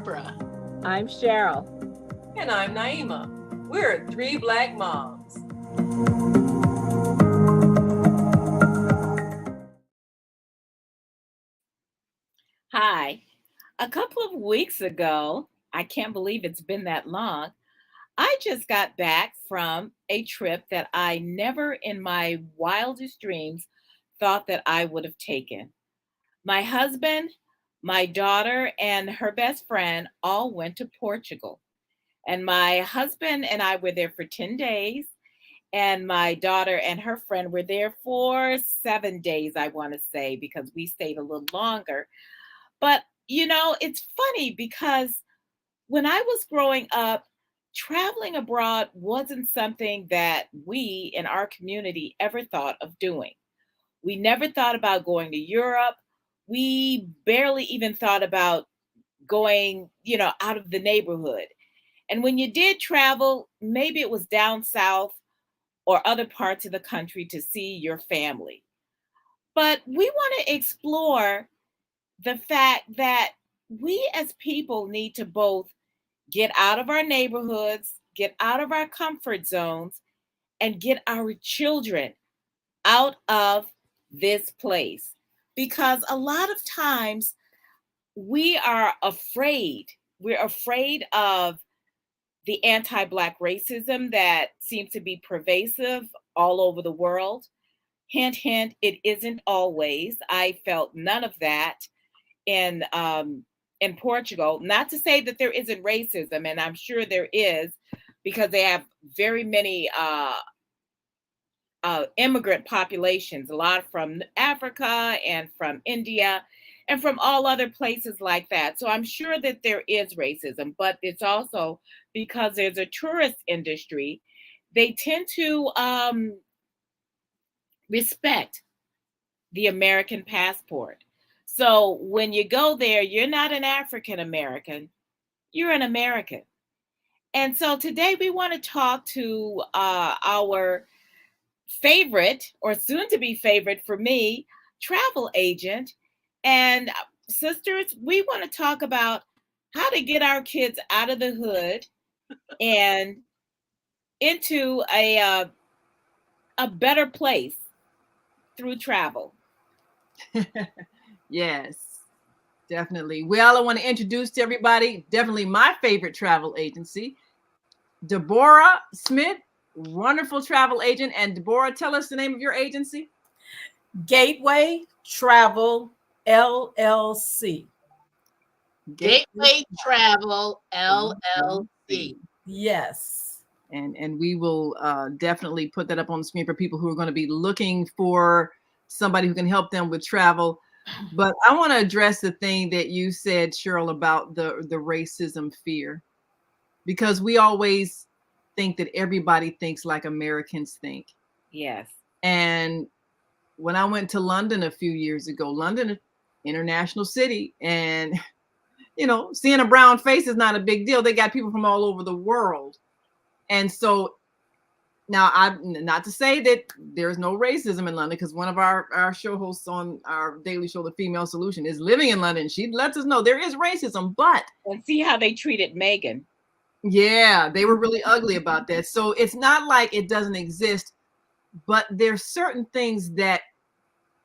Deborah. I'm Cheryl. And I'm Naima. We're three Black moms. Hi. A couple of weeks ago, I can't believe it's been that long, I just got back from a trip that I never in my wildest dreams thought that I would have taken. My husband, my daughter, and her best friend all went to Portugal. And my husband and I were there for 10 days, and my daughter and her friend were there for 7 days, I want to say, because we stayed a little longer. But, it's funny because when I was growing up, traveling abroad wasn't something that we in our community ever thought of doing. We never thought about going to Europe. We barely even thought about going, out of the neighborhood. And when you did travel, maybe it was down south or other parts of the country to see your family. But we want to explore the fact that we as people need to both get out of our neighborhoods, get out of our comfort zones, and get our children out of this place. Because a lot of times we are afraid. We're afraid of the anti Black racism that seems to be pervasive all over the world. Hint, hint, it isn't always. I felt none of that in Portugal. Not to say that there isn't racism, and I'm sure there is, because they have very many immigrant populations, a lot from Africa and from India and from all other places like that. So I'm sure that there is racism, but it's also because there's a tourist industry, they tend to respect the American passport. So when you go there, you're not an African American, you're an American. And so today we want to talk to our favorite, or soon to be favorite for me, travel agent. And sisters, we want to talk about how to get our kids out of the hood and into a better place through travel. Yes, definitely. Well, I want to introduce to everybody, definitely my favorite travel agency, Deborah Smith, wonderful travel agent. And Deborah, tell us the name of your agency. Gateway Travel LLC. Gateway Travel LLC. Yes. And we will definitely put that up on the screen for people who are going to be looking for somebody who can help them with travel. But I want to address the thing that you said, Cheryl, about the racism fear, because we always think that everybody thinks like Americans think. Yes. And when I went to London a few years ago, London, international city, and seeing a brown face is not a big deal. They got people from all over the world. And so now, I'm not to say that there's no racism in London, because one of our show hosts on our daily show, The Female Solution, is living in London. She lets us know there is racism, but and see how they treated Megan. Yeah, they were really ugly about that. So it's not like it doesn't exist, but there's certain things that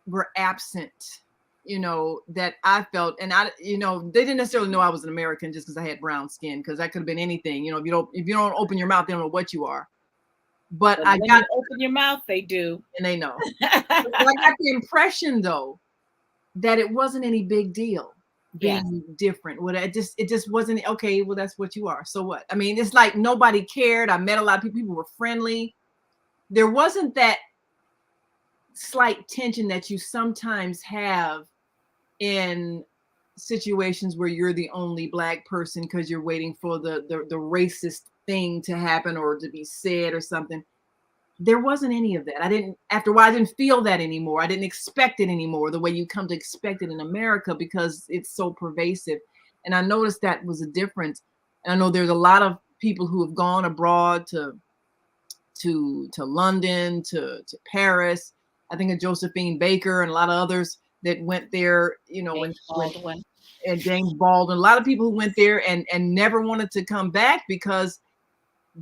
were absent, that I felt, and they didn't necessarily know I was an American just because I had brown skin, because that could have been anything. If you don't open your mouth, they don't know what you are. But when you open your mouth, they do, and they know. I got the impression though that it wasn't any big deal being different. Well, it just wasn't okay. Well, that's what you are. So what? I mean, it's like nobody cared. I met a lot of people. People were friendly. There wasn't that slight tension that you sometimes have in situations where you're the only Black person because you're waiting for the racist thing to happen or to be said or something. There wasn't any of that. After a while, I didn't feel that anymore. I didn't expect it anymore the way you come to expect it in America, because it's so pervasive. And I noticed that was a difference. And I know there's a lot of people who have gone abroad to London, to Paris. I think of Josephine Baker and a lot of others that went there, and James Baldwin, a lot of people who went there and never wanted to come back because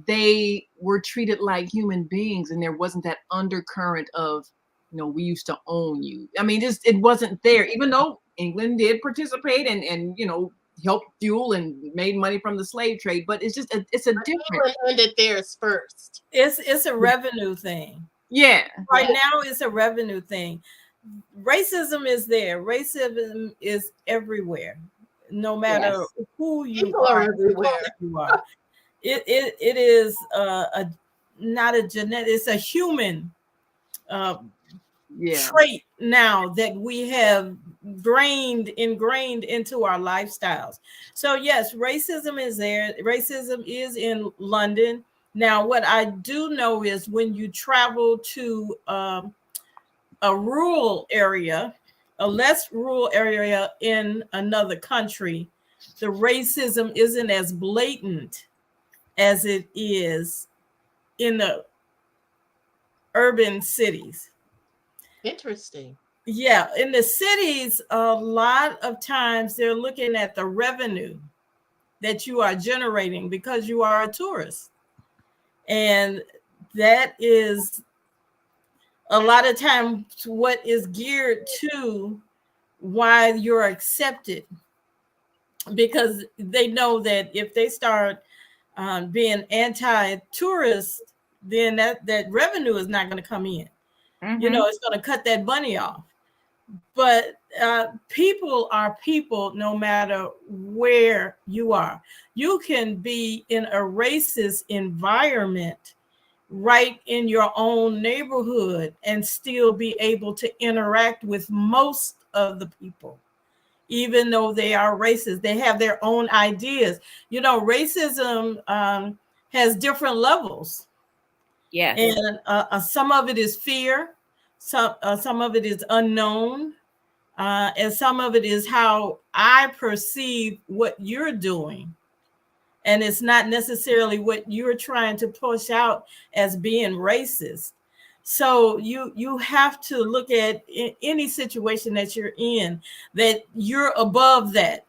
they were treated like human beings, and there wasn't that undercurrent of, we used to own you. I mean, it wasn't there, even though England did participate and helped fuel and made money from the slave trade. But it's just it's a different. England ended theirs first. It's a revenue thing. Yeah. Right now, it's a revenue thing. Racism is there. Racism is everywhere, no matter who you People are everywhere. You are. It is not a genetic. It's a human trait now that we have ingrained into our lifestyles. So yes, racism is there. Racism is in London. Now, what I do know is when you travel to a rural area, a less rural area in another country, the racism isn't as blatant as it is in the urban cities. Interesting. Yeah, in the cities, a lot of times they're looking at the revenue that you are generating because you are a tourist. And that is a lot of times what is geared to why you're accepted, because they know that if they start being anti-tourist, then that revenue is not going to come in. Mm-hmm. It's going to cut that money off. But people are people no matter where you are. You can be in a racist environment right in your own neighborhood and still be able to interact with most of the people, even though they are racist. They have their own ideas. Racism has different levels. Yes. And some of it is fear. Some of it is unknown. And some of it is how I perceive what you're doing. And it's not necessarily what you're trying to push out as being racist. So you have to look at any situation that you're in, that you're above that.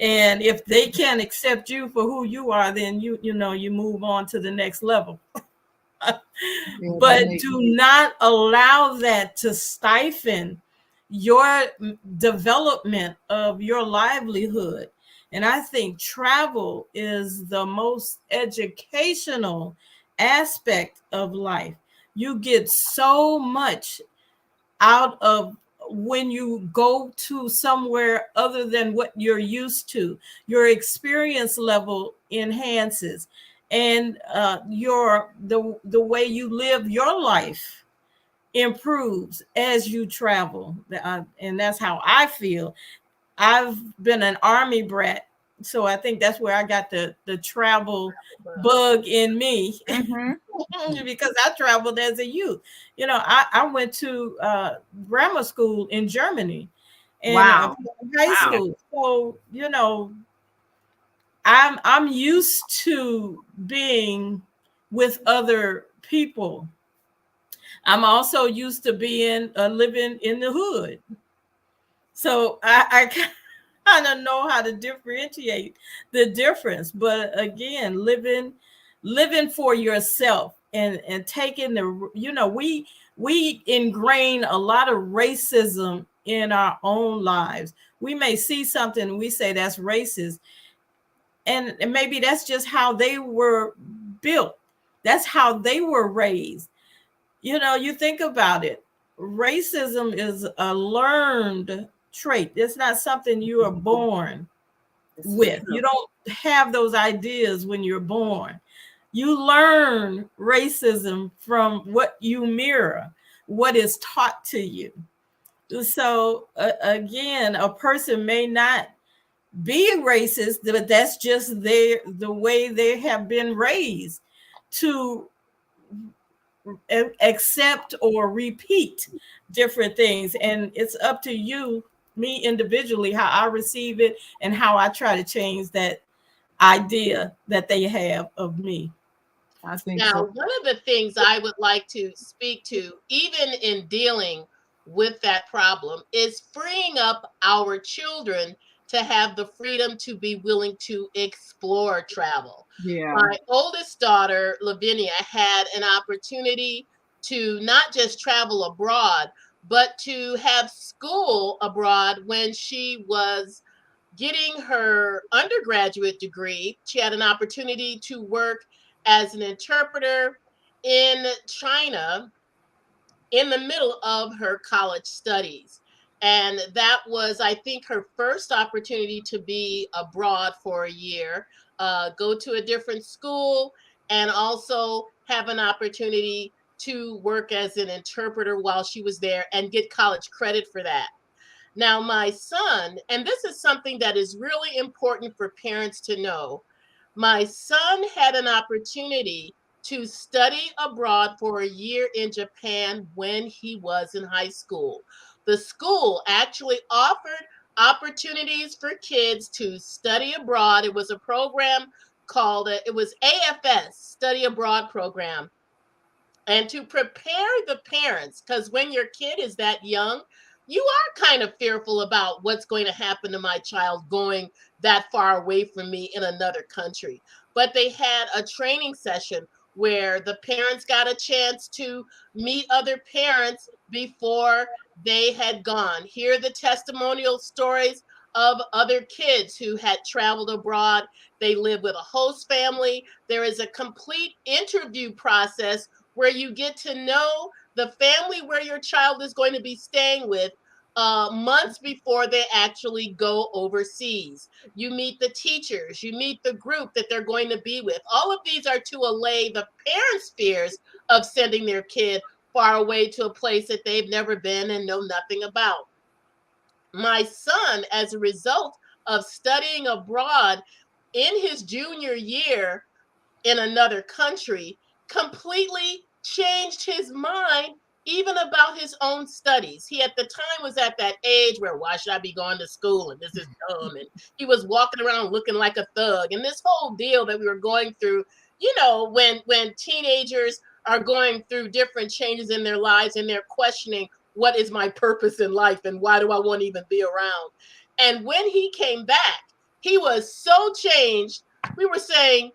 And if they can't accept you for who you are, then you move on to the next level. But do not allow that to stifle your development of your livelihood. And I think travel is the most educational aspect of life. You get so much out of when you go to somewhere other than what you're used to. Your experience level enhances, and the way you live your life improves as you travel. And that's how I feel. I've been an Army brat, so I think that's where I got the travel bug in me. Mm-hmm. Because I traveled as a youth. I went to grammar school in Germany and high school. So, I'm used to being with other people. I'm also used to being living in the hood. So I kind of know how to differentiate the difference. But again, living for yourself and taking we ingrain a lot of racism in our own lives. We may see something and we say that's racist. And maybe that's just how they were built. That's how they were raised. You think about it. Racism is a learned trait. It's not something you are born with. You don't have those ideas when you're born. You learn racism from what you mirror, what is taught to you. So again, a person may not be racist, but that's just the way they have been raised to accept or repeat different things. And it's up to you, me individually, how I receive it and how I try to change that idea that they have of me. I think now, so. one of the things I would like to speak to, even in dealing with that problem is freeing up our children to have the freedom to be willing to explore travel. Yeah. My oldest daughter, Lavinia, had an opportunity to not just travel abroad, but to have school abroad when she was getting her undergraduate degree. She had an opportunity to work as an interpreter in China in the middle of her college studies. And that was, I think, her first opportunity to be abroad for a year, go to a different school, and also have an opportunity to work as an interpreter while she was there and get college credit for that. Now, my son, and this is something that is really important for parents to know, my son had an opportunity to study abroad for a year in Japan when he was in high school. The school actually offered opportunities for kids to study abroad. It was a program called, it was AFS, Study Abroad Program. And to prepare the parents, because when your kid is that young, you are kind of fearful about what's going to happen to my child going that far away from me in another country. But they had a training session where the parents got a chance to meet other parents before they had gone, hear the testimonial stories of other kids who had traveled abroad. They live with a host family. There is a complete interview process where you get to know the family where your child is going to be staying with months before they actually go overseas. You meet the teachers, you meet the group that they're going to be with. All of these are to allay the parents' fears of sending their kid far away to a place that they've never been and know nothing about. My son, as a result of studying abroad in his junior year, in another country, completely changed his mind even about his own studies. He at the time was at that age where, why should I be going to school, and this is dumb, and he was walking around looking like a thug, and this whole deal that we were going through, you know, when teenagers are going through different changes in their lives and they're questioning, what is my purpose in life and why do I want to even be around? And when he came back, he was so changed. We were saying,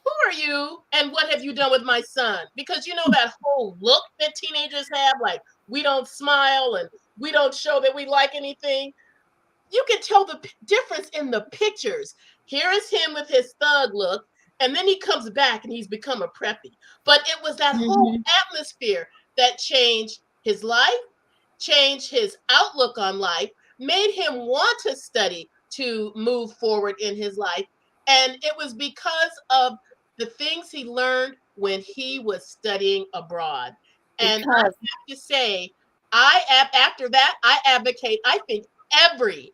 who are you and what have you done with my son? Because you know that whole look that teenagers have, like we don't smile and we don't show that we like anything. You can tell the difference in the pictures. Here is him with his thug look, and then he comes back and he's become a preppy. But it was that whole atmosphere that changed his life, changed his outlook on life, made him want to study to move forward in his life. And it was because of the things he learned when he was studying abroad. And I have to say, after that, I advocate, I think every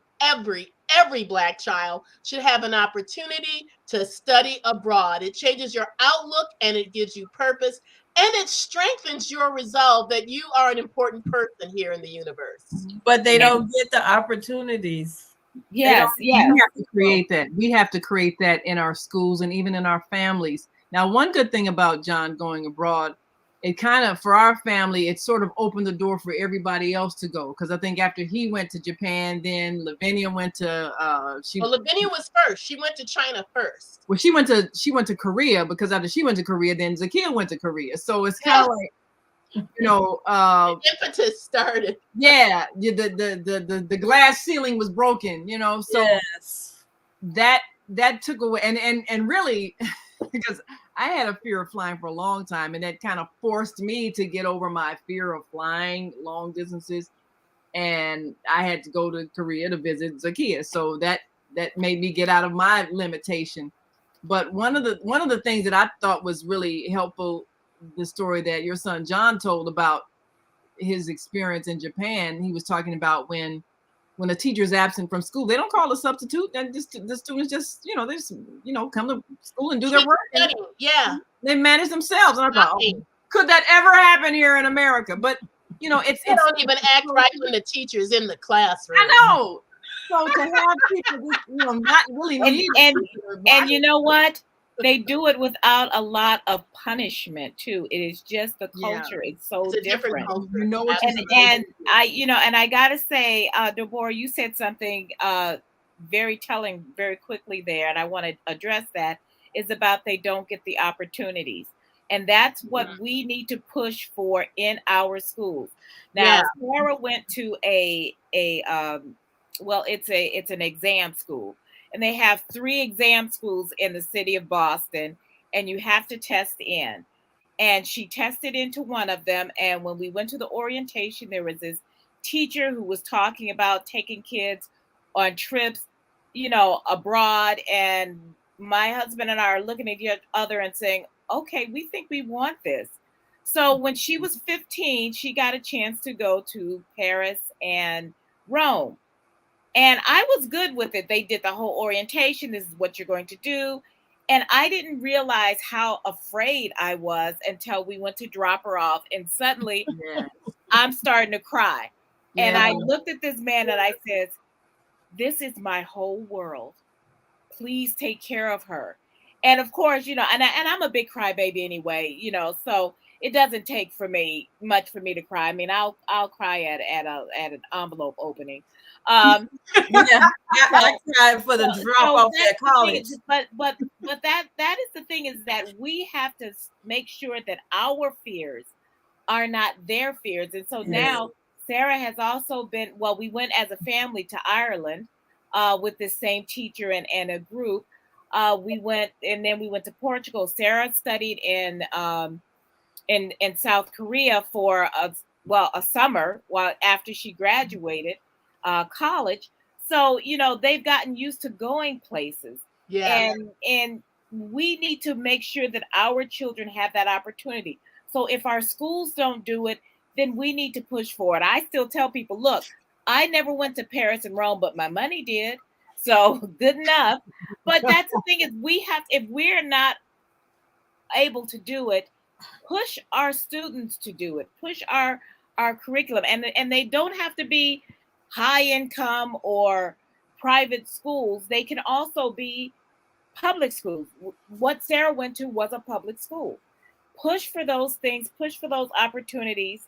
Black child should have an opportunity to study abroad. It changes your outlook and it gives you purpose and it strengthens your resolve that you are an important person here in the universe. But they don't get the opportunities. Yes. We have to create that. We have to create that in our schools and even in our families. Now, one good thing about John going abroad, it kind of, for our family, it sort of opened the door for everybody else to go. Because I think after he went to Japan, then Lavinia went to Lavinia was first. She went to China first. Well, she went to Korea, because after she went to Korea, then Zakia went to Korea. So it's kind of like, you know, the impetus started. Yeah, the glass ceiling was broken, you know. So that took away and really, because I had a fear of flying for a long time, and that kind of forced me to get over my fear of flying long distances. And I had to go to Korea to visit Zakia, so that made me get out of my limitation. But one of the things that I thought was really helpful, the story that your son John told about his experience in Japan, he was talking about when a teacher is absent from school, they don't call a substitute, and the students just, you know, they just, you know, come to school and do their work. Yeah, they manage themselves. And I thought, could that ever happen here in America? But you know, they don't even act right when the teacher's in the classroom. I know. So to have people, you know, not really need and you know what? they do it without a lot of punishment too. It is just the Yeah. culture is so It's a different different. culture. You know what you're supposed And to do. I, and I gotta say, Deborah, you said something very telling very quickly there, and I want to address that, is about they don't get the opportunities. And that's what we need to push for in our schools. Now, Yeah. Sarah went to well, it's an exam school, and they have 3 exam schools in the city of Boston, and you have to test in. And she tested into one of them. And when we went to the orientation, there was this teacher who was talking about taking kids on trips, abroad. And my husband and I are looking at each other and saying, okay, we think we want this. So when she was 15, she got a chance to go to Paris and Rome. And I was good with it. They did the whole orientation. This is what you're going to do. And I didn't realize how afraid I was until we went to drop her off. And suddenly I'm starting to cry. And I looked at this man and I said, this is my whole world. Please take care of her. And of course, and I'm a big crybaby anyway, so it doesn't take much for me to cry. I mean, I'll cry at an envelope opening. Yeah, I cried for the drop off at college. But that is the thing, is that we have to make sure that our fears are not their fears. And so now Sarah has also been, well, we went as a family to Ireland with this same teacher and a group. We went, and then we went to Portugal. Sarah studied in South Korea for a summer while after she graduated college. So they've gotten used to going places. Yeah. And we need to make sure that our children have that opportunity. So if our schools don't do it, then we need to push for it. I still tell people, look, I never went to Paris and Rome, but my money did. So good enough. But that's the thing, is if we're not able to do it, push our students to do it, push our curriculum. And they don't have to be high income or private schools. They can also be public schools. What Sarah went to was a public school. Push for those things, push for those opportunities,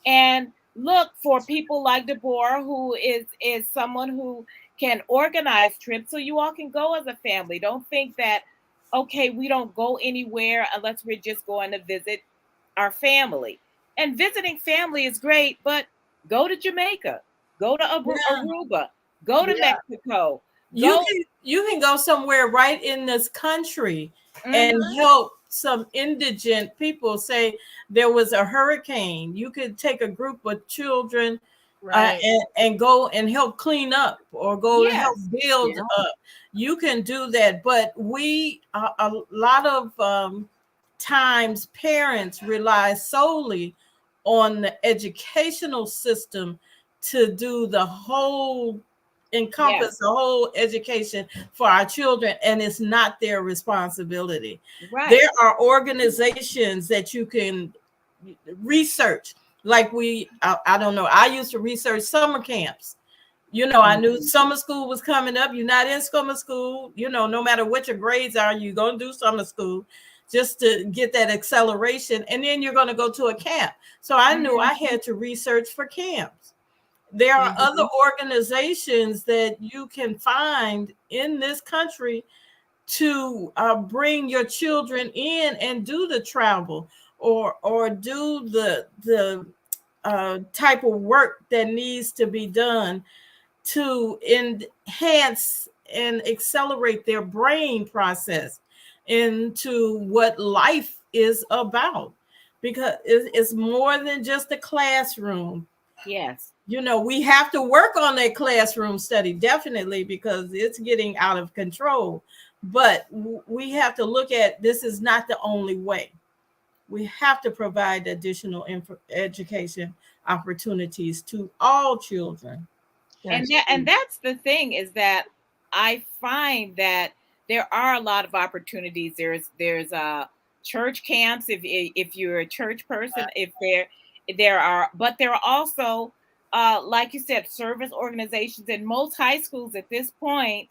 and look for people like Deborah, who is someone who can organize trips so you all can go as a family. Don't think that, okay, we don't go anywhere unless we're just going to visit our family. And visiting family is great, but go to Jamaica, go to Aruba, go to Mexico. You can go somewhere right in this country and help some indigent people. Say there was a hurricane, you could take a group of children and go and help clean up, or go to help build up. You can do that. But a lot of times parents rely solely on the educational system to do the whole encompass the whole education for our children, and it's not their responsibility. There are organizations that you can research, like I don't know, I used to research summer camps. I knew summer school was coming up. You're not in summer school, no matter what your grades are, you're going to do summer school just to get that acceleration, and then you're going to go to a camp. So I knew I had to research for camps. There are other organizations that you can find in this country to bring your children in and do the travel, or do the type of work that needs to be done to enhance and accelerate their brain process into what life is about, because it's more than just a classroom. We have to work on that classroom study, definitely, because it's getting out of control. But we have to look at, this is not the only way. We have to provide additional education opportunities to all children. And that's the thing, is that I find that there are a lot of opportunities. There's church camps, if you're a church person, if there are, but there are also like you said, service organizations. In most high schools at this point,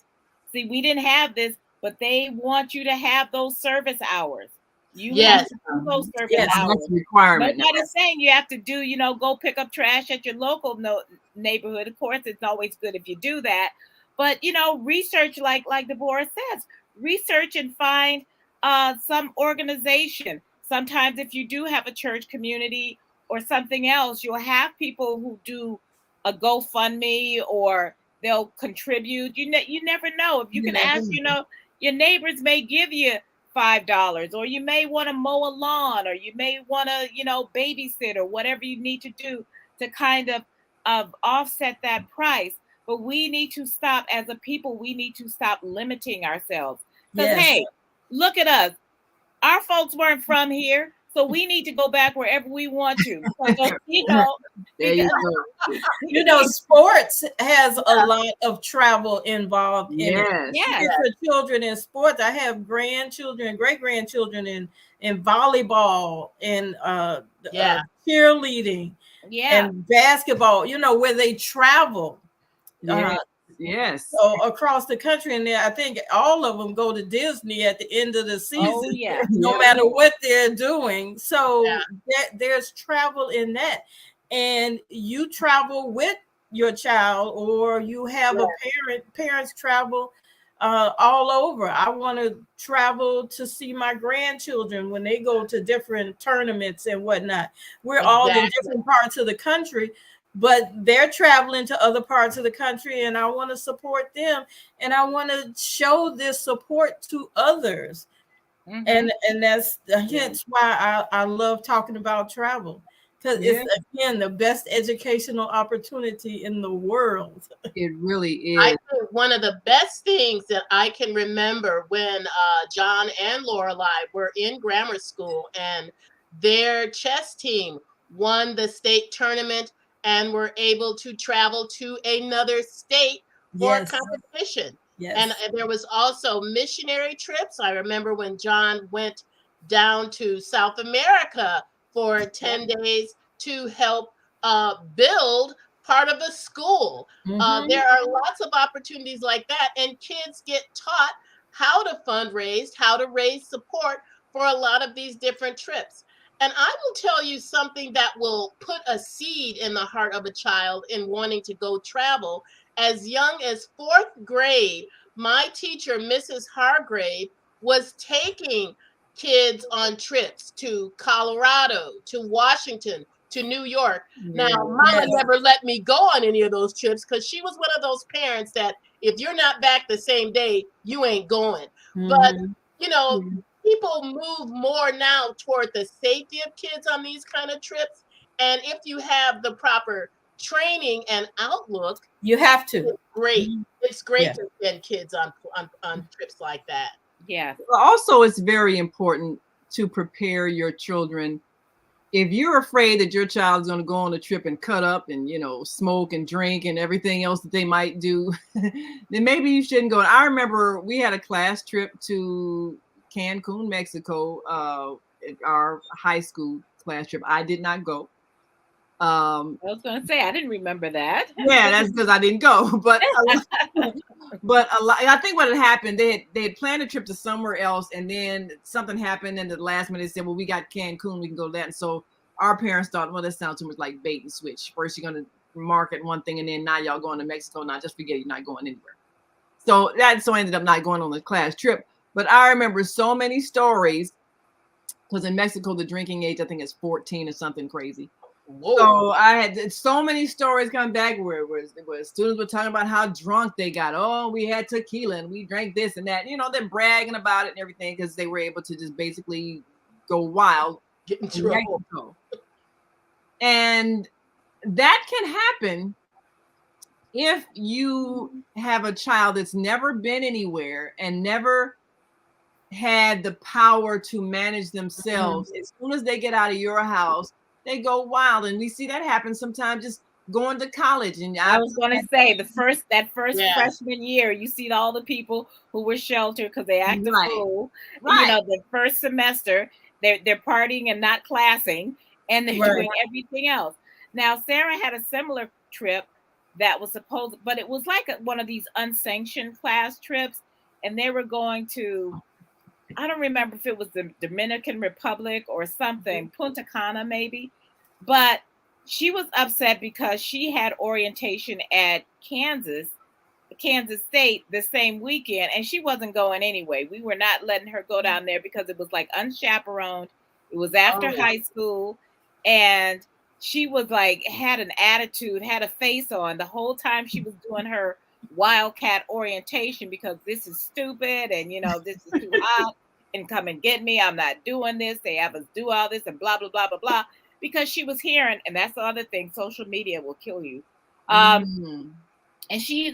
see, we didn't have this, but they want you to have those service hours. You Yes. have to do those service Yes, hours. That's a requirement. Nobody's saying you have to do, go pick up trash at your local neighborhood. Of course, it's always good if you do that. But, research, like Deborah says, research and find some organization. Sometimes if you do have a church community or something else, you'll have people who do a GoFundMe, or they'll contribute. You never know. If you can ask, your neighbors may give you $5, or you may want to mow a lawn, or you may want to, babysit, or whatever you need to do to kind of offset that price. But we need to stop, as a people, we need to stop limiting ourselves. Because, hey, look at us. Our folks weren't from here, so we need to go back wherever we want to. So, there you go. Sports has a lot of travel involved in it. Yes. For children in sports, I have grandchildren, great grandchildren in volleyball and cheerleading, and basketball. Where they travel. Yes. So across the country, and I think all of them go to Disney at the end of the season. Oh, yeah. No matter what they're doing. So there's travel in that, and you travel with your child, or you have parents travel all over. I want to travel to see my grandchildren when they go to different tournaments and whatnot. We're all in different parts of the country, but they're traveling to other parts of the country, and I want to support them, and I want to show this support to others. And that's why I love talking about travel, because it's, again, the best educational opportunity in the world. It really is. I think one of the best things that I can remember when John and Lorelei were in grammar school, and their chess team won the state tournament and were able to travel to another state for competition. And there was also missionary trips. I remember when John went down to South America for 10 days to help build part of a school. There are lots of opportunities like that, and kids get taught how to fundraise, how to raise support for a lot of these different trips. And I will tell you something that will put a seed in the heart of a child in wanting to go travel. As young as 4th grade, my teacher, Mrs. Hargrave, was taking kids on trips to Colorado, to Washington, to New York. Now, Mama never let me go on any of those trips, because she was one of those parents that if you're not back the same day, you ain't going. But, people move more now toward the safety of kids on these kind of trips. And if you have the proper training and outlook, you have to. It's great. It's great to send kids on trips like that. Yeah. Also, it's very important to prepare your children. If you're afraid that your child is going to go on a trip and cut up and, smoke and drink and everything else that they might do, then maybe you shouldn't go. I remember we had a class trip to Cancun, Mexico, our high school class trip. I did not go. I was going to say, I didn't remember that. Yeah, that's because I didn't go. But a lot, I think what had happened, they had planned a trip to somewhere else, and then something happened, and the last minute they said, well, we got Cancun, we can go to that. And so our parents thought, well, that sounds too much like bait and switch. First you're going to market one thing, and then now y'all going to Mexico. Now just forget, you're not going anywhere. So I ended up not going on the class trip. But I remember so many stories, because in Mexico, the drinking age, I think, is 14 or something crazy. Whoa. So I had so many stories coming back where students were talking about how drunk they got. Oh, we had tequila and we drank this and that. They're bragging about it and everything because they were able to just basically go wild. Get in trouble. And that can happen if you have a child that's never been anywhere and never had the power to manage themselves. As soon as they get out of your house, they go wild. And we see that happen sometimes just going to college. And I was going to say that first freshman year, you see all the people who were sheltered because they act a fool. Right. The first semester, they're partying and not classing, and they're doing everything else. Now, Sarah had a similar trip that was supposed, but it was like one of these unsanctioned class trips. and they were going to, I don't remember if it was the Dominican Republic or something, Punta Cana maybe, but she was upset because she had orientation at Kansas State the same weekend, and she wasn't going anyway. We were not letting her go down there because it was like unchaperoned. It was after high school, and she was like, had an attitude, had a face on the whole time she was doing her wildcat orientation, because this is stupid, and this is too hot, and come and get me. I'm not doing this. They have us do all this and blah blah blah blah blah. Because she was hearing, and that's the other thing, social media will kill you. And she's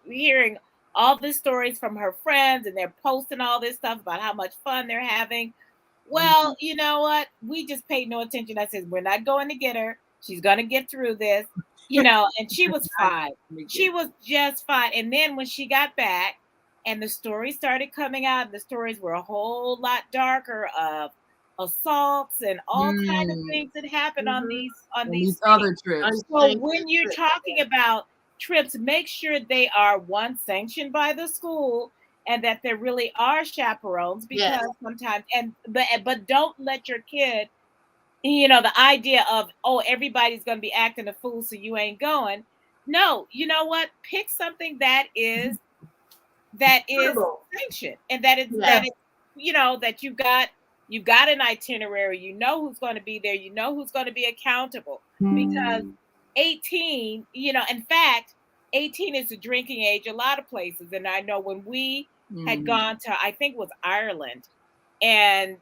hearing all these stories from her friends, and they're posting all this stuff about how much fun they're having. Well, you know what? We just paid no attention. I said, we're not going to get her. She's going to get through this, and she was fine. She was just fine. And then when she got back and the stories started coming out, and the stories were a whole lot darker of assaults and all kinds of things that happen on these other trips. So when you're talking about trips, make sure they are, one, sanctioned by the school, and that there really are chaperones, because sometimes, but don't let your kid, the idea of, oh, everybody's going to be acting a fool, so you ain't going. No, you know what? Pick something that is sanctioned, and that you've got an itinerary, who's going to be there, who's going to be accountable, because 18, in fact, 18 is the drinking age a lot of places. And I know when we had gone to, I think it was Ireland, and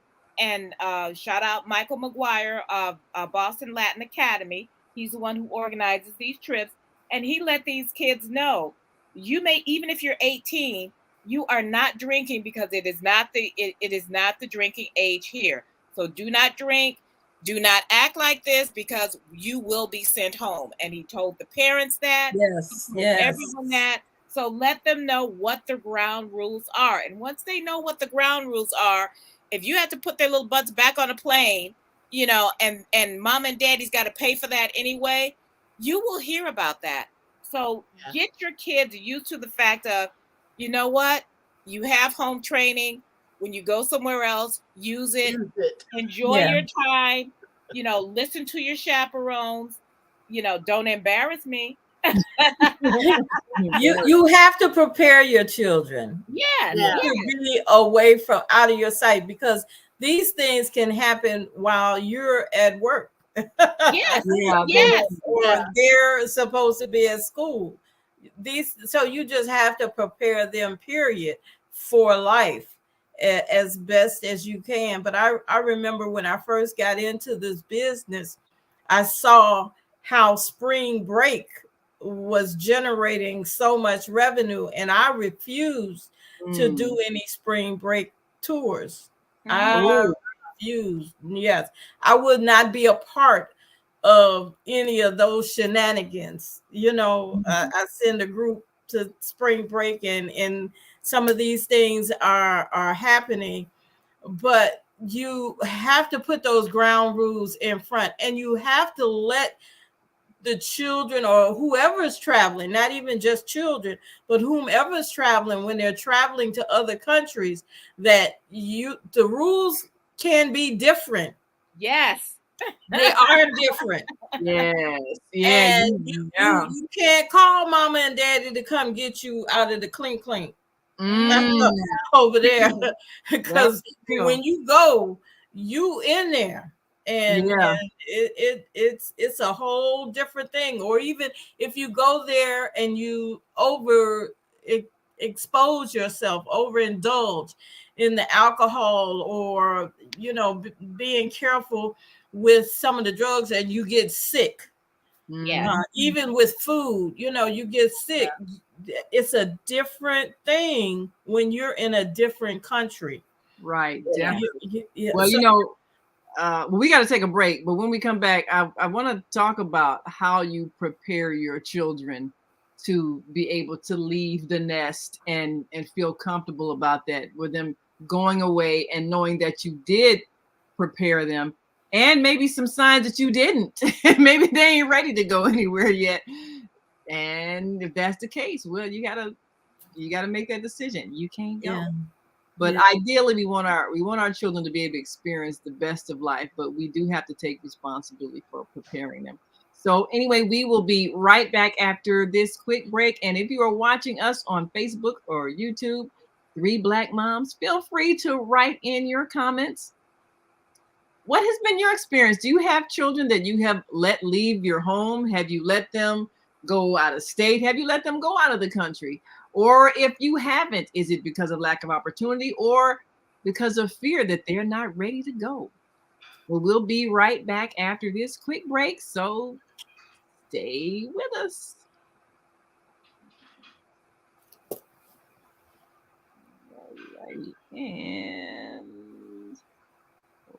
shout out Michael McGuire of Boston Latin Academy. He's the one who organizes these trips. And he let these kids know, you may, even if you're 18, you are not drinking, because it is not the drinking age here. So do not drink. Do not act like this, because you will be sent home. And he told the parents that. Yes. Everyone that. So let them know what the ground rules are. And once they know what the ground rules are, if you have to put their little butts back on a plane, and mom and daddy's got to pay for that anyway, you will hear about that. So get your kids used to the fact of, you know what? You have home training. When you go somewhere else, use it. Enjoy your time. Listen to your chaperones. Don't embarrass me. You have to prepare your children. To be away from, out of your sight, because these things can happen while you're at work. Or they're supposed to be at school. So you just have to prepare them, period, for life as best as you can. But I remember when I first got into this business, I saw how spring break was generating so much revenue, and I refused to do any spring break tours. I refused. Yes, I would not be a part of any of those shenanigans. I send a group to spring break, and some of these things are happening, but you have to put those ground rules in front, and you have to let the children, or whoever is traveling, not even just children, but whomever is traveling, when they're traveling to other countries, that the rules can be different. Yes. They are different. Yes. And you can't call mama and daddy to come get you out of the clink over there, because when you go, you in there, and it's a whole different thing. Or even if you go there and you expose yourself, overindulge in the alcohol, or being careful with some of the drugs, and you get sick. Even with food, you get sick. It's a different thing when you're in a different country. Right. Well, we got to take a break, but when we come back, I want to talk about how you prepare your children to be able to leave the nest and feel comfortable about that, with them going away and knowing that you did prepare them, and maybe some signs that you didn't. Maybe they ain't ready to go anywhere yet. And if that's the case, well, you gotta you got to make that decision. You can't go. Yeah. But Yeah. ideally, we want our children to be able to experience the best of life, but we do have to take responsibility for preparing them. So anyway, we will be right back after this quick break. And if you are watching us on Facebook or YouTube, Three Black Moms, feel free to write in your comments. What has been your experience? Do you have children that you have let leave your home? Have you let them go out of state? Have you let them go out of the country? Or if you haven't, is it because of lack of opportunity or because of fear that they're not ready to go? Well, we'll be right back after this quick break, so stay with us. All right, and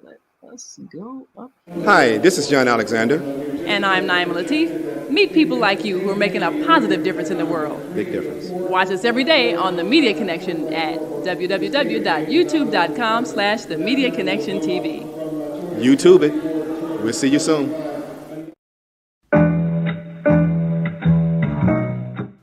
let us go up here. Hi, this is John Alexander. And I'm Naima Latif. Meet people like you who are making a positive difference in the world. Big difference. Watch us every day on The Media Connection at www.youtube.com/The Media Connection TV. YouTube it. We'll see you soon.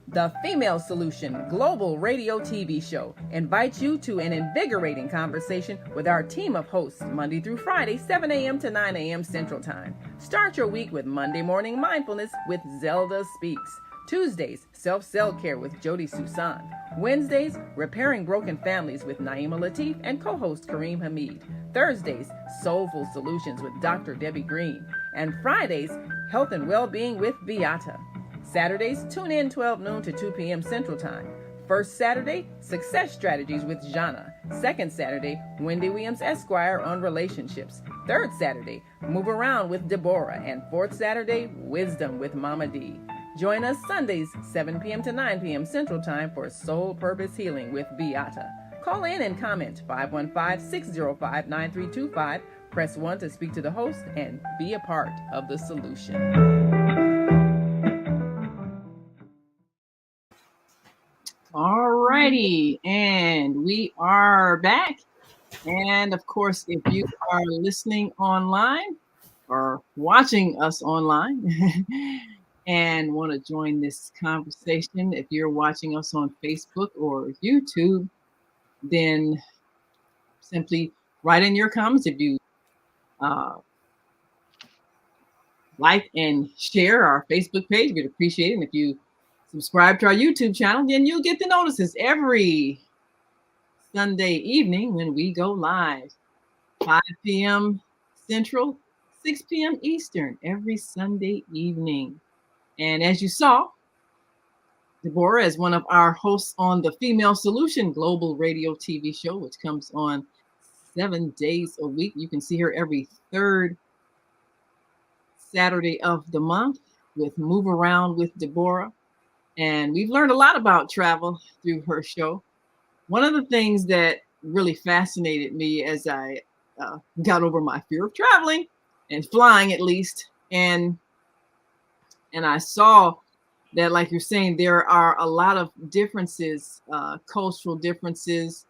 The Female Solution Global Radio TV Show invites you to an invigorating conversation with our team of hosts Monday through Friday, 7 a.m. to 9 a.m. Central Time. Start your week with Monday Morning Mindfulness with Zelda Speaks. Tuesdays, Self-Cell Care with Jody Susan. Wednesdays, Repairing Broken Families with Naima Latif and co-host Kareem Hamid. Thursdays, Soulful Solutions with Dr. Debbie Green. And Fridays, Health and Wellbeing with Beata. Saturdays, tune in 12 noon to 2 p.m. Central Time. First Saturday, Success Strategies with Jana. Second Saturday, Wendy Williams Esquire on relationships. Third Saturday, Move Around with Deborah. And fourth Saturday, Wisdom with Mama D. Join us Sundays, 7 p.m. to 9 p.m. Central Time for Soul Purpose Healing with Beata. Call in and comment 515-605-9325. Press 1 to speak to the host and be a part of the solution. All righty, and we are back. And of course, if you are listening online or watching us online and want to join this conversation, if you're watching us on Facebook or YouTube, then simply write in your comments. If you like and share our Facebook page, we'd appreciate it. And if you subscribe to our YouTube channel, then you'll get the notices every Sunday evening when we go live, 5 p.m. Central, 6 p.m. Eastern, every Sunday evening. And as you saw, Deborah is one of our hosts on the Female Solution Global Radio TV show, which comes on 7 days a week. You can see her every third Saturday of the month with Move Around with Deborah. And we've learned a lot about travel through her show. One of the things that really fascinated me as I got over my fear of traveling and flying, at least, and I saw that, like you're saying, there are a lot of differences, cultural differences.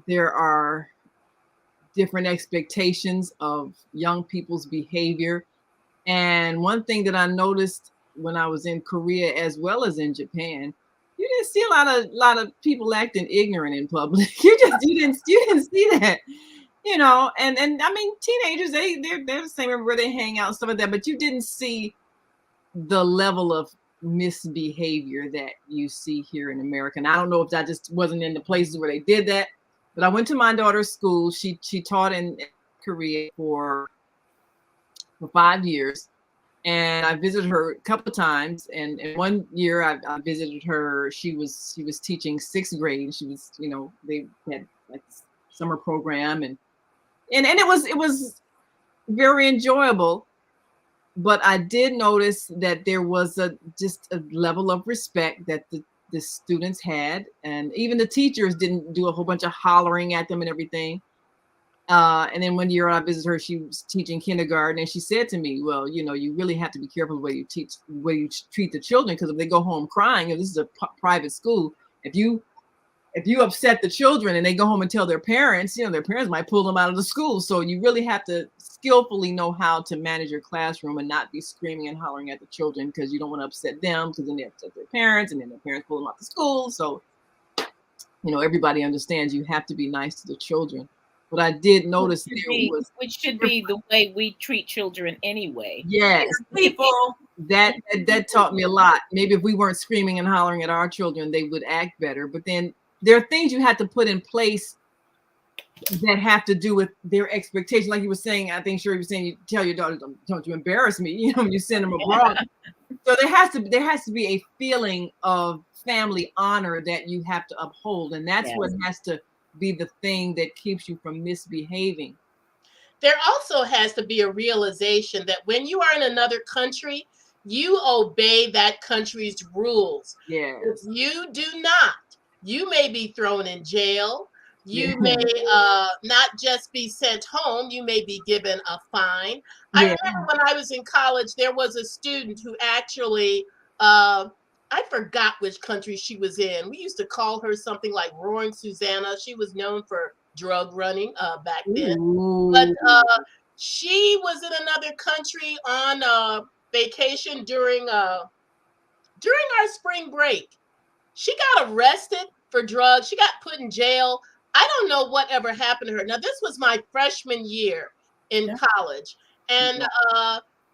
There are different expectations of young people's behavior. And one thing that I noticed when I was in Korea as well as in Japan, you didn't see a lot of people acting ignorant in public. You didn't see that, you know. And I mean, teenagers, they're the same everywhere they hang out and stuff like that. But you didn't see the level of misbehavior that you see here in America. And I don't know if that just wasn't in the places where they did that. But I went to my daughter's school. She taught in Korea for 5 years. And I visited her a couple of times. And one year I visited her. She was teaching 6th grade. She was, you know, they had like summer program and it was very enjoyable. But I did notice that there was just a level of respect that the students had, and even the teachers didn't do a whole bunch of hollering at them and everything. And then one year I visited her, she was teaching kindergarten, and she said to me, well, you know, you really have to be careful the way you treat the children, because if they go home crying, if this is a private school, if you if you upset the children and they go home and tell their parents, their parents might pull them out of the school. So you really have to skillfully know how to manage your classroom and not be screaming and hollering at the children, because you don't want to upset them, because then they upset their parents and then their parents pull them out of school. So, everybody understands you have to be nice to the children. But I did notice which should be the way we treat children anyway. Yes, people. That taught me a lot. Maybe if we weren't screaming and hollering at our children, they would act better. But then there are things you have to put in place that have to do with their expectations. Like you were saying, I think Sherry was saying, you tell your daughter, don't you embarrass me, when you send them abroad. So there has to be a feeling of family honor that you have to uphold. And that's what has to be the thing that keeps you from misbehaving. There also has to be a realization that when you are in another country, you obey that country's rules. Yes. If you do not, you may be thrown in jail. You may not just be sent home, you may be given a fine. I remember when I was in college, there was a student who actually, I forgot which country she was in. We used to call her something like Roaring Susanna. She was known for drug running back then. Ooh. But she was in another country on vacation during our spring break. She got arrested for drugs. She got put in jail. I don't know whatever happened to her. Now, this was my freshman year in college. And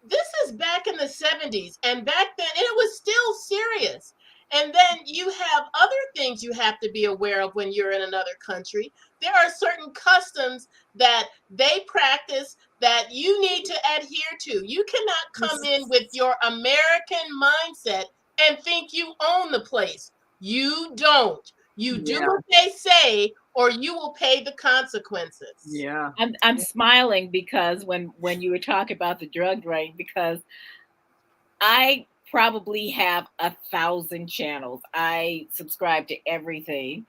this is back in the 70s. And back then, and it was still serious. And then you have other things you have to be aware of when you're in another country. There are certain customs that they practice that you need to adhere to. You cannot come in with your American mindset and think you own the place. You don't. You do what they say, or you will pay the consequences. Yeah. I'm smiling because when you were talking about the drug running, because I probably have 1,000 channels. I subscribe to everything.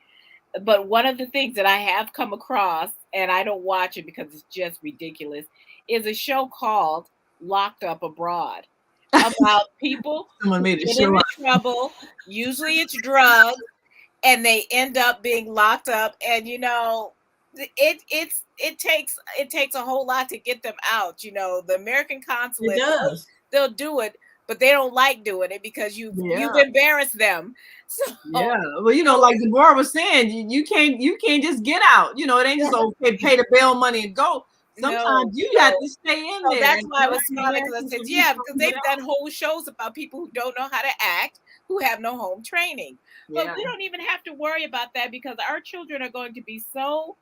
But one of the things that I have come across, and I don't watch it because it's just ridiculous, is a show called Locked Up Abroad, about people who get into trouble. Usually it's drugs, and they end up being locked up. And it takes a whole lot to get them out. The American consulate, they'll do it, but they don't like doing it because you've embarrassed them. So well, like Deborah was saying, you can't just get out. It ain't just okay, pay the bail money and go. Sometimes you have to stay in there. That's why I was smiling, because I said, because they've done whole shows about people who don't know how to act, who have no home training. But we don't even have to worry about that, because our children are going to be so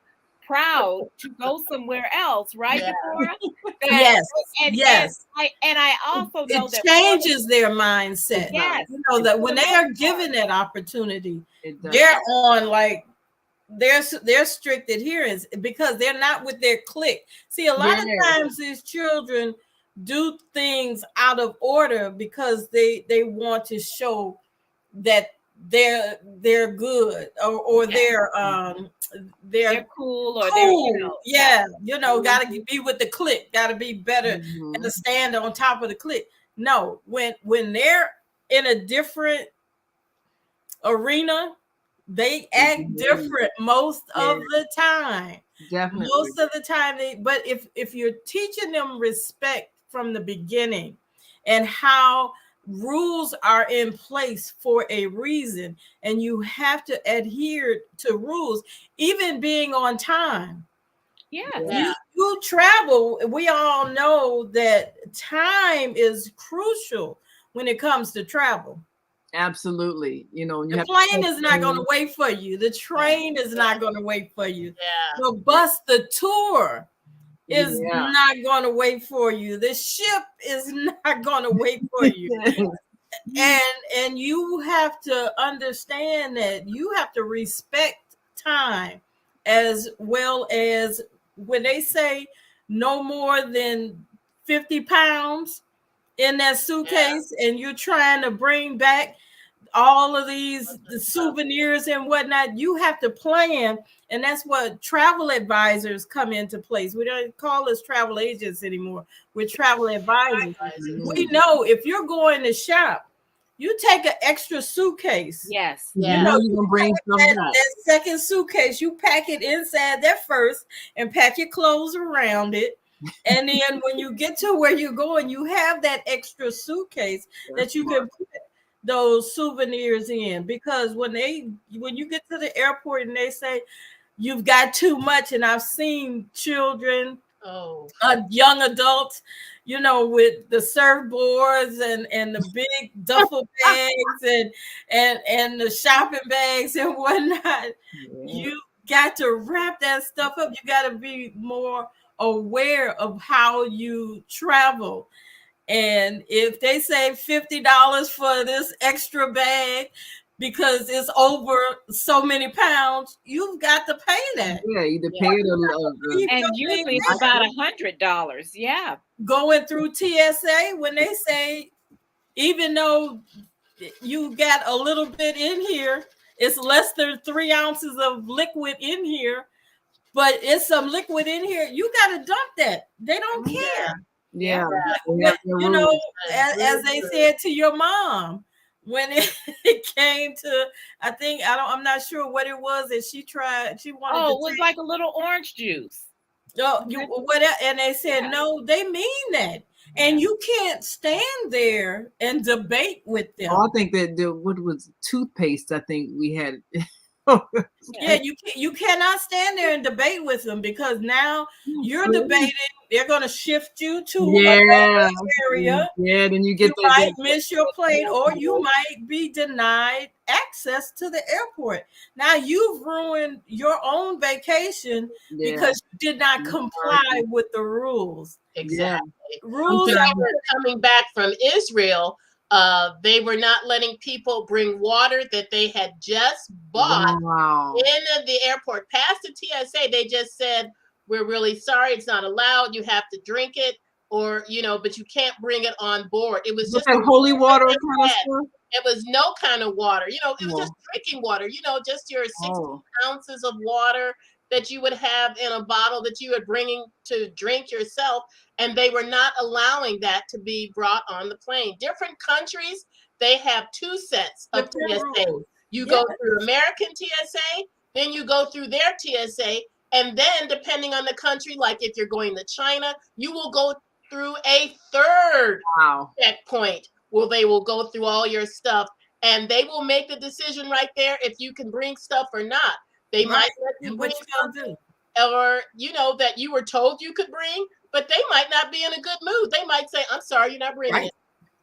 proud to go somewhere else, right, Deborah? Yes. And I also know that changes their mindset. Yes. That when they are given that opportunity, they're on like their strict adherence, because they're not with their clique. See, a lot of times these children do things out of order because they want to show that they're good, or they're cool, or cool. Gotta be with the clique, gotta be better and to stand on top of the clique. No, when they're in a different arena, they act different most of the time. Definitely. Most of the time, but if you're teaching them respect from the beginning, and how rules are in place for a reason, and you have to adhere to rules, even being on time. You travel. We all know that time is crucial when it comes to travel. Absolutely. The plane is not going to wait for you. The train is not going to wait for you. The bus, the tour is not going to wait for you. The ship is not going to wait for you. And you have to understand that you have to respect time, as well as when they say no more than 50 pounds in that suitcase, and you're trying to bring back all of the souvenirs and whatnot, you have to plan. And that's what travel advisors come into place. We don't call us travel agents anymore. We're travel advisors. We know if you're going to shop, you take an extra suitcase. Yes. Yeah. You know, You're gonna bring that second suitcase, you pack it inside that first and pack your clothes around it. And then when you get to where you're going, you have that extra suitcase that you can put those souvenirs in. Because when you get to the airport and they say you've got too much, and I've seen children, young adults, you know, with the surfboards and the big duffel bags and the shopping bags and whatnot. You got to wrap that stuff up. You got to be more aware of how you travel. And if they say $50 for this extra bag because it's over so many pounds, you've got to pay that. Yeah, either pay it and usually it's about $100. Yeah. Going through TSA, when they say, even though you got a little bit in here, it's less than 3 ounces of liquid in here, but it's some liquid in here, you got to dump that. They don't care. Yeah. You know, as they said to your mom, when it came to, I'm not sure what it was that she tried. She wanted it was like a little orange juice. And they said, no, they mean that. And you can't stand there and debate with them. I think that what was toothpaste, I think we had. Yeah, you cannot stand there and debate with them, because now you're debating. They're going to shift you to another area. Yeah, then you might miss your plane, or you might be denied access to the airport. Now you've ruined your own vacation because you did not comply with the rules. Exactly. Rules. When they were coming back from Israel, they were not letting people bring water that they had just bought in the airport. Past the TSA, they just said, we're really sorry, it's not allowed. You have to drink it, or, you know, but you can't bring it on board. It was just holy water kind of stuff. It was no kind of water, you know, it was just drinking water, you know, just your 16 ounces of water that you would have in a bottle that you were bringing to drink yourself. And they were not allowing that to be brought on the plane. Different countries, they have 2 sets of TSA. You go through American TSA, then you go through their TSA. And then depending on the country, like if you're going to China, you will go through a 3rd checkpoint where they will go through all your stuff, and they will make the decision right there if you can bring stuff or not. They might let you bring something, or, you know, that you were told you could bring, but they might not be in a good mood. They might say, I'm sorry, you're not bringing it.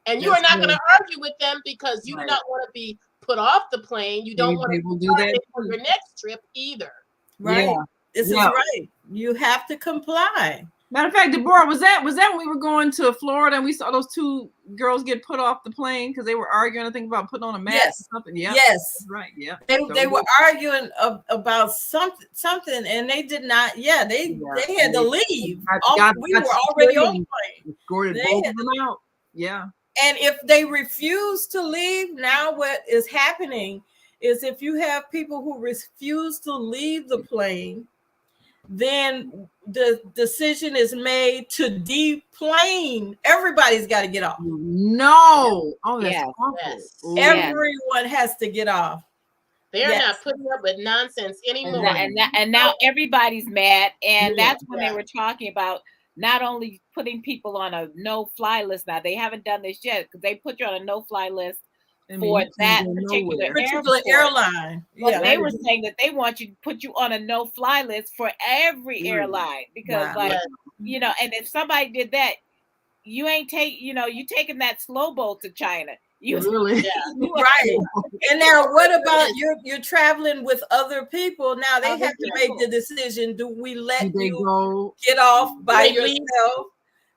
And you are not going to argue with them, because you do not want to be put off the plane. You don't want to do that for your next trip either. Right. Yeah. This is right. You have to comply. Matter of fact, Deborah, was that when we were going to Florida and we saw those 2 girls get put off the plane because they were arguing, I think, about putting on a mask or something? Yeah. Yes. Right. Yeah. They were arguing about something, and they did not. Yeah. They had to leave. We were already on the plane. Escorted both of them out. Yeah. And if they refuse to leave, now what is happening is, if you have people who refuse to leave the plane, then the decision is made to deplane. Everybody's got to get off. No. Oh, that's awful. Everyone has to get off. They're not putting up with nonsense anymore. And now everybody's mad. And that's when they were talking about not only putting people on a no-fly list. Now, they haven't done this yet, because they put you on a no-fly list for that particular airline. But they were saying that they want you to put you on a no-fly list for every airline, because you know, and if somebody did that, you taking that slow boat to China. Really? Right. And now what about you're traveling with other people? Now they have to make the decision. Do we let you get off by yourself?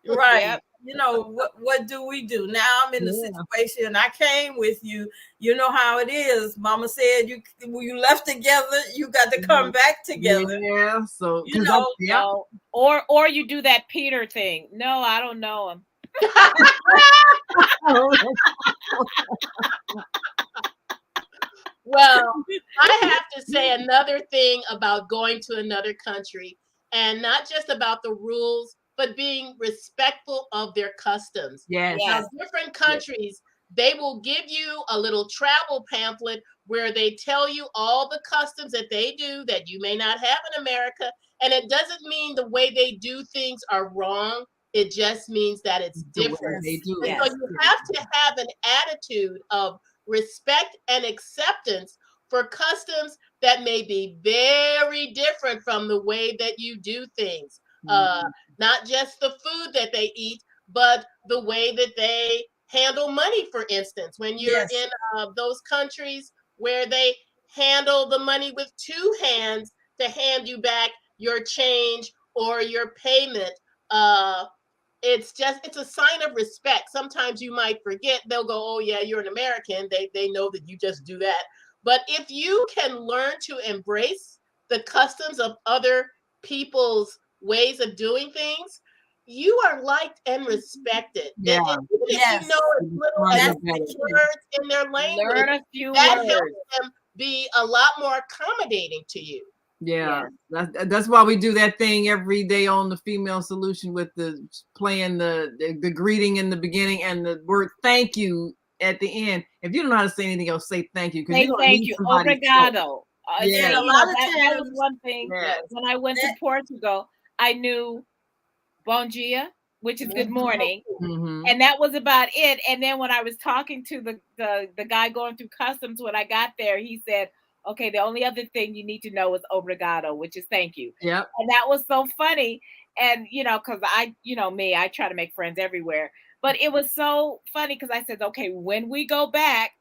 Right. Yep. You know, what do we do? Now I'm in the situation. I came with you. You know how it is. Mama said when you left together, you got to come back together. Yeah. So, you know, or you do that Peter thing. No, I don't know him. Well, I have to say another thing about going to another country, and not just about the rules, but being respectful of their customs. Yes. Now, different countries they will give you a little travel pamphlet where they tell you all the customs that they do that you may not have in America. And it doesn't mean the way they do things are wrong. It just means that it's different. They do. And so you have to have an attitude of respect and acceptance for customs that may be very different from the way that you do things. Not just the food that they eat, but the way that they handle money, for instance. When you're in those countries where they handle the money with two hands to hand you back your change or your payment, it's a sign of respect. Sometimes you might forget. They'll go, oh yeah, you're an American. They know that you just do that. But if you can learn to embrace the customs of other people's ways of doing things, you are liked and respected. Yeah. And if you know as little as words in their language, learn a few that words. helps them be a lot more accommodating to you. Yeah, that's why we do that thing every day on the Female Solution with playing the greeting in the beginning and the word thank you at the end. If you don't know how to say anything else, say thank you. Say thank you. Obrigado. Yeah, a lot of times, that was one thing. When I went to Portugal, I knew bom dia, which is good morning. And that was about it. And then when I was talking to the guy going through customs, when I got there, he said, okay, the only other thing you need to know is obrigado, which is thank you. Yep. And that was so funny. And, because I try to make friends everywhere. But it was so funny because I said, okay, when we go back,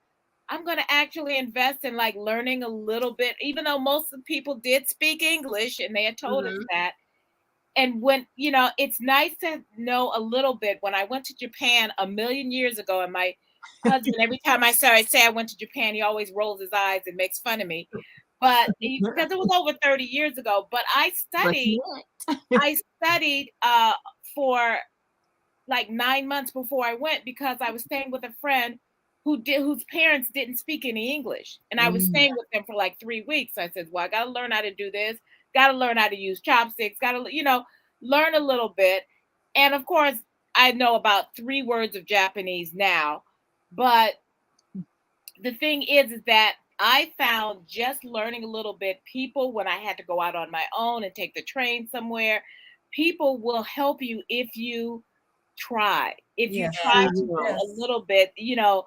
I'm going to actually invest in like learning a little bit, even though most of the people did speak English and they had told us that. And when, it's nice to know a little bit. When I went to Japan a million years ago, and my husband, every time I say I went to Japan, he always rolls his eyes and makes fun of me. But because it was over 30 years ago, but I studied for like 9 months before I went because I was staying with a friend whose parents didn't speak any English. And I was staying with them for like 3 weeks. I said, well, I got to learn how to do this. Got to learn how to use chopsticks. Got to, learn a little bit. And of course, I know about 3 words of Japanese now. But the thing is that I found just learning a little bit, people, when I had to go out on my own and take the train somewhere, people will help you if you try. If you try to do a little bit, don't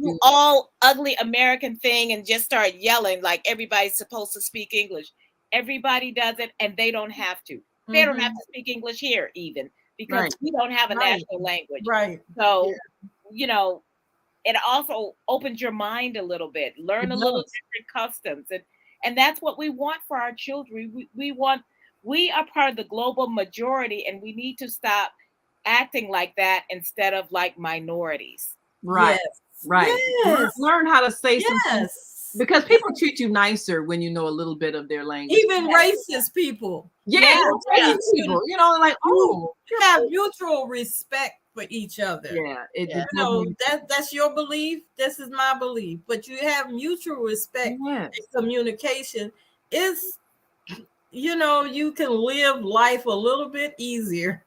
do all ugly American thing and just start yelling like everybody's supposed to speak English. Everybody does it and they don't have to. They don't have to speak English here even because we don't have a national language. Right. So, it also opens your mind a little bit, learn a little different customs. And that's what we want for our children. We are part of the global majority and we need to stop acting like that instead of like minorities. Right. Yes. Right. Yes. Learn how to say something. Yes. Because people treat you nicer when you know a little bit of their language. Even racist people. Yeah. People, like, oh. You have mutual respect for each other. Yeah. That's your belief. This is my belief. But you have mutual respect and communication. You can live life a little bit easier.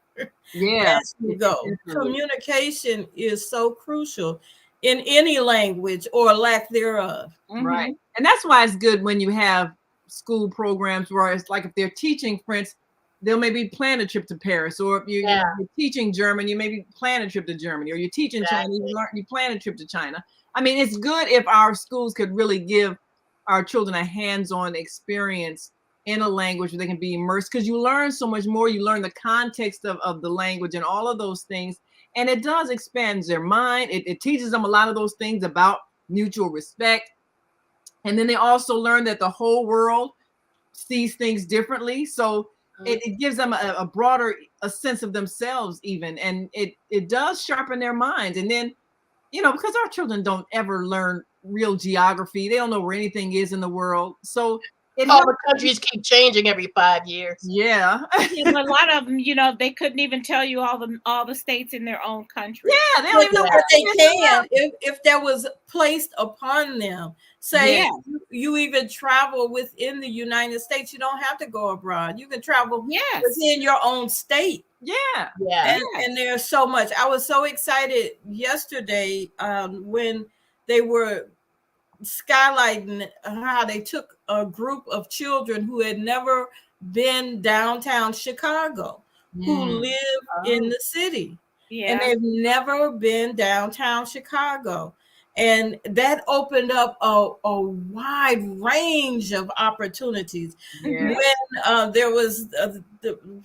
Yeah. As you go. Communication is so crucial in any language or lack thereof. Right. And that's why it's good when you have school programs where it's like if they're teaching French, they'll maybe plan a trip to Paris, or if you're teaching German, you maybe plan a trip to Germany, or you're teaching Chinese, you plan a trip to China. I mean, it's good if our schools could really give our children a hands-on experience in a language where they can be immersed, because you learn so much more. You learn the context of the language and all of those things. And it does expand their mind. It teaches them a lot of those things about mutual respect. And then they also learn that the whole world sees things differently. So it gives them a broader sense of themselves even. And it does sharpen their minds. And then, because our children don't ever learn real geography. They don't know where anything is in the world. So All the countries keep changing every 5 years. Yeah. Yeah, but a lot of them, they couldn't even tell you all the states in their own country. Yeah, they don't even know But what they can if that was placed upon them. Say you even travel within the United States, you don't have to go abroad. You can travel within your own state. Yeah. And there's so much. I was so excited yesterday when they were skylighting how they took a group of children who had never been downtown Chicago, who live in the city. And they've never been downtown Chicago. And that opened up a wide range of opportunities. When there was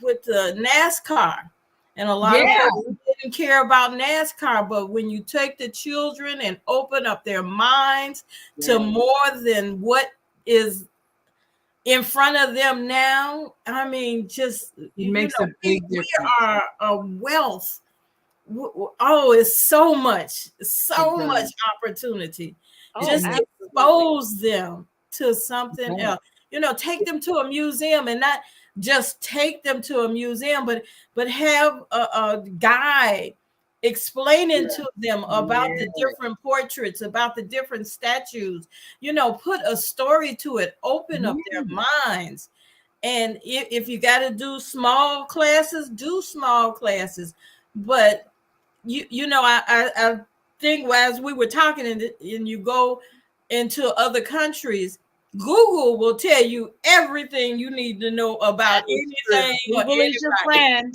with the NASCAR, and a lot of folks didn't care about NASCAR, but when you take the children and open up their minds to more than what is in front of them now, I mean, just it makes a big difference. We are a wealth. Oh, it's so much opportunity. Just expose them to something else. Take them to a museum, and not just take them to a museum, but have a guide explaining to them about the different portraits, about the different statues. Put a story to it, open up their minds. And if you got to do small classes, do small classes. But I think as we were talking, and you go into other countries, Google will tell you everything you need to know about anything. Google is your friend.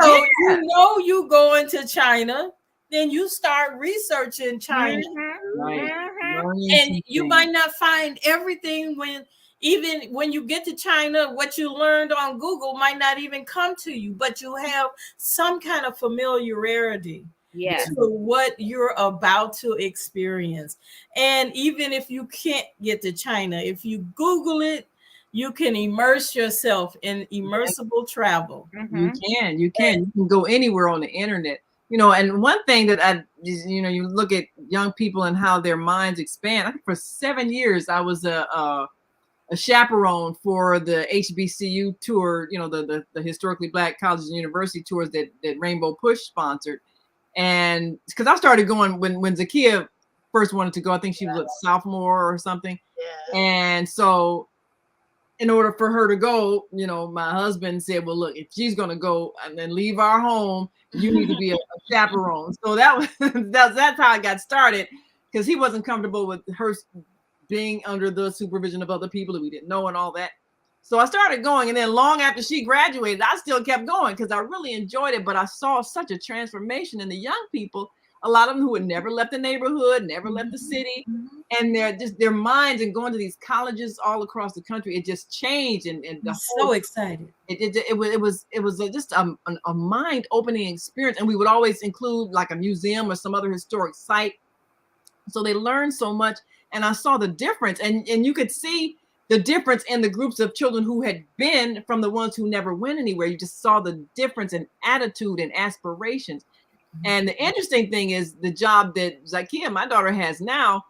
So you go into China, then you start researching China. And you might not find everything even when you get to China, what you learned on Google might not even come to you, but you have some kind of familiarity to what you're about to experience. And even if you can't get to China, if you Google it, you can immerse yourself in immersible travel. You can go anywhere on the internet. And one thing that you look at young people and how their minds expand. I think for 7 years I was a chaperone for the HBCU tour, the historically Black colleges and university tours that Rainbow Push sponsored. And because I started going when Zakia first wanted to go, I think she was a sophomore or something. And so in order for her to go, my husband said, well, look, if she's going to go and then leave our home, you need to be a chaperone. So that's how I got started, because he wasn't comfortable with her being under the supervision of other people that we didn't know and all that. So I started going, and then long after she graduated, I still kept going because I really enjoyed it. But I saw such a transformation in the young people, a lot of them who had never left the neighborhood, never left the city, and their minds and going to these colleges all across the country, it just changed. And the so excited. It was just a mind-opening experience. And we would always include like a museum or some other historic site. So they learned so much. And I saw the difference, and you could see the difference in the groups of children who had been from the ones who never went anywhere. You just saw the difference in attitude and aspirations. And the interesting thing is the job that Zakia, my daughter, has now,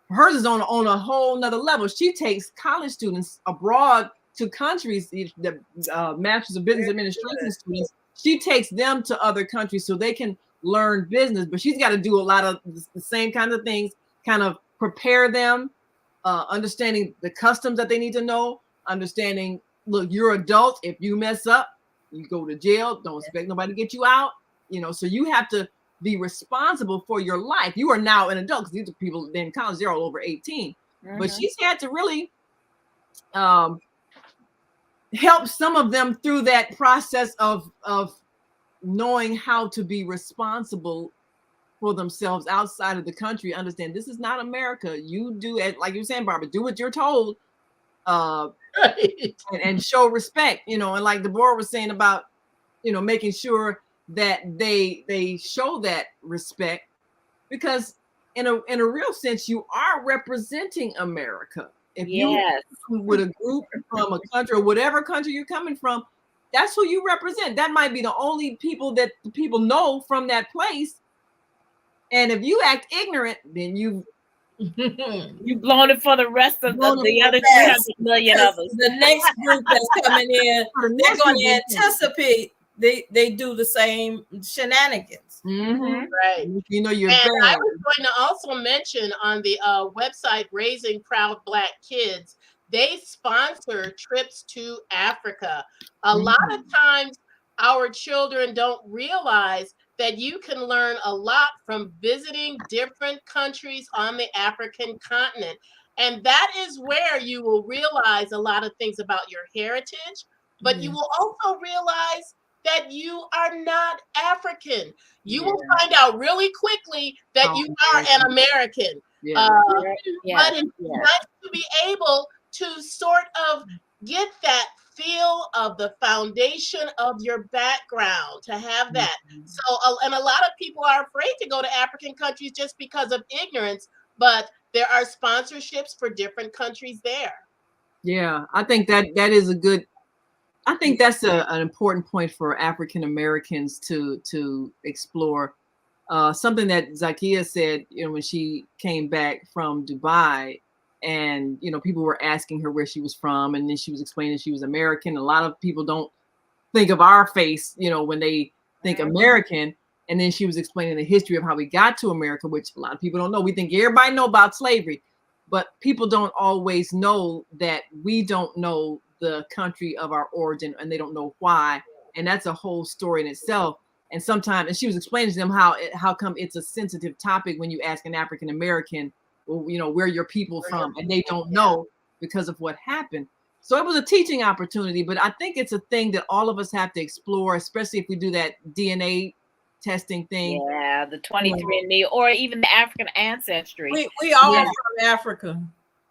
hers is on a whole nother level. She takes college students abroad to countries, the Masters of Business Administration students. She takes them to other countries so they can learn business, but she's got to do a lot of the same kinds of things, kind of prepare them, understanding the customs that they need to know, understanding, look, you're adults. If you mess up, you go to jail. Don't expect nobody to get you out. So you have to be responsible for your life. You are now an adult, because these are people in college, they're all over 18. But she's had to really help some of them through that process of knowing how to be responsible for themselves outside of the country. Understand this is not America. You do it, like you were saying, Barbara, do what you're told, and show respect, and like Deborah was saying about, making sure that they show that respect, because in a real sense, you are representing America. If you with a group from a country or whatever country you're coming from, that's who you represent. That might be the only people that the people know from that place. And if you act ignorant, then you You've blown it for the rest of the other 300 million of us. The next group that's coming in, they're going to anticipate they do the same shenanigans. Right. You know, you're and bad. I was going to also mention on the website Raising Proud Black Kids, they sponsor trips to Africa. A lot of times our children don't realize that you can learn a lot from visiting different countries on the African continent. And that is where you will realize a lot of things about your heritage, but you will also realize that you are not African. You will find out really quickly that you are an American. But it's nice to be able to sort of get that feel of the foundation of your background, to have that. So, and a lot of people are afraid to go to African countries just because of ignorance, but there are sponsorships for different countries there. Yeah, I think that is a good, I think that's an important point for African Americans to explore. Something that Zakia said, you know, when she came back from Dubai, and you know, people were asking her where she was from, and then she was explaining she was American. A lot of people don't think of our face, you know, when they think American. And then she was explaining the history of how we got to America, which a lot of people don't know. We think everybody know about slavery, but people don't always know that we don't know the country of our origin, and they don't know why. And that's a whole story in itself. And sometimes, and she was explaining to them how come it's a sensitive topic when you ask an African American, well, you know, where your people from, and they don't know because of what happened. So it was a teaching opportunity, but I think it's a thing that all of us have to explore, especially if we do that DNA testing thing. Yeah, the 23andMe, or even the African ancestry. We all from Africa.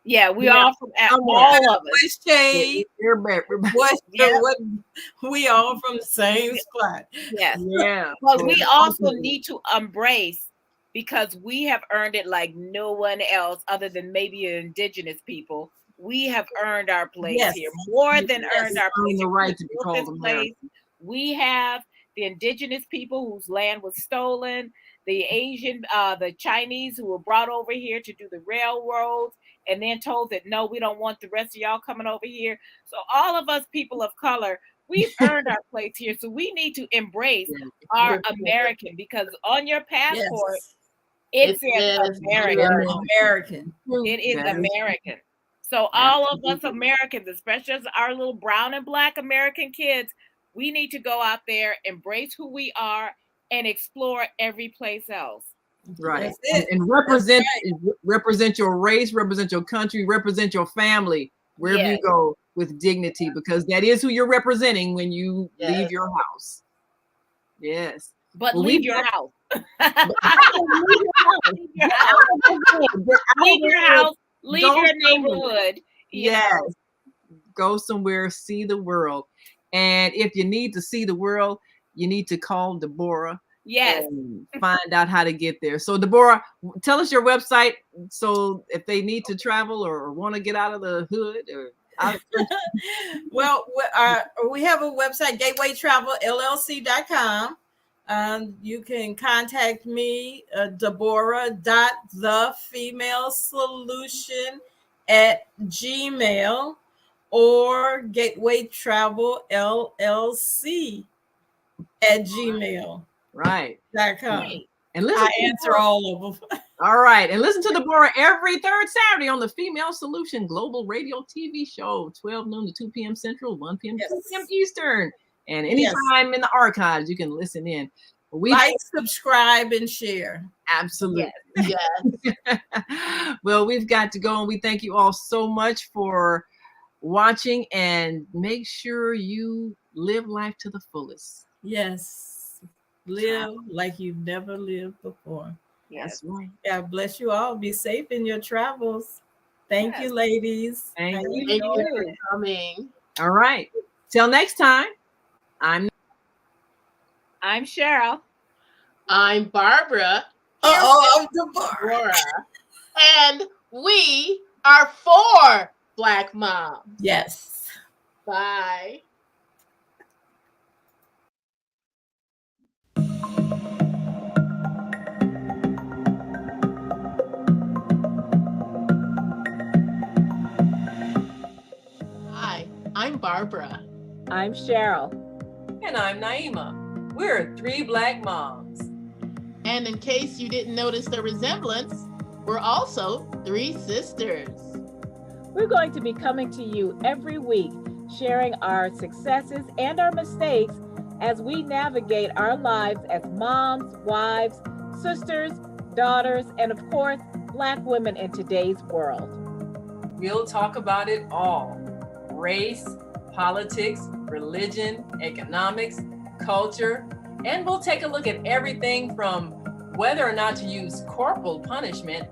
Yeah, we all from all of us. Which shade? We all from the same spot. Yes. Yeah. But we also need to embrace, because we have earned it like no one else other than maybe indigenous people. We have earned our place here, more than earned our place. The right to be called American. We have the indigenous people whose land was stolen, the Asian, the Chinese who were brought over here to do the railroads, and then told that, no, we don't want the rest of y'all coming over here. So all of us people of color, we've earned our place here. So we need to embrace our American, because on your passport, it says American. It is American. So all of us Americans, especially as our little brown and black American kids, we need to go out there, embrace who we are, and explore every place else. Right. And represent your race, represent your country, represent your family wherever you go with dignity, because that is who you're representing when you leave your house. Yes. But leave your house. Leave your house. Leave your neighborhood. Yes. Go somewhere, see the world. And if you need to see the world, you need to call Deborah. Yes. And find out how to get there. So Deborah, tell us your website, so if they need to travel or want to get out of the hood or out of well, we have a website, gatewaytravelllc.com. You can contact me, Deborah.thefemalesolution@gmail, or gatewaytravelllc@gmail. Right. And listen, I answer all of them. All right. And listen to Deborah every third Saturday on the Female Solution Global Radio TV show, 12 noon to 2 p.m. Central, 1 p.m. to 2 p.m. Eastern. And anytime in the archives, you can listen in. Like, subscribe, and share. Absolutely. Yes. Well, we've got to go, and we thank you all so much for watching, and make sure you live life to the fullest. Yes. Live like you've never lived before. Yes. That's right. God bless you all. Be safe in your travels. Thank you, ladies. Thank you. Thank you for coming. All right. Till next time. I'm Cheryl. I'm Barbara. I'm Deborah. And we are 4 Black moms. Yes. Bye. I'm Barbara. I'm Cheryl. And I'm Naima. We're three Black moms. And in case you didn't notice the resemblance, we're also three sisters. We're going to be coming to you every week, sharing our successes and our mistakes as we navigate our lives as moms, wives, sisters, daughters, and of course, Black women in today's world. We'll talk about it all: race, politics, religion, economics, culture, and we'll take a look at everything from whether or not to use corporal punishment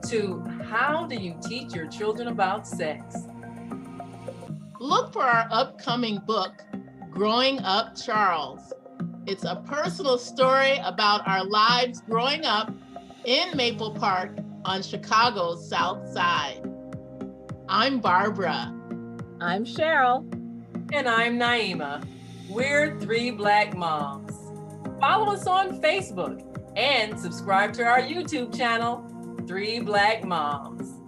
to how do you teach your children about sex. Look for our upcoming book, Growing Up Charles. It's a personal story about our lives growing up in Maple Park on Chicago's South Side. I'm Barbara. I'm Cheryl. And I'm Naima. We're three Black moms. Follow us on Facebook and subscribe to our YouTube channel, Three Black Moms.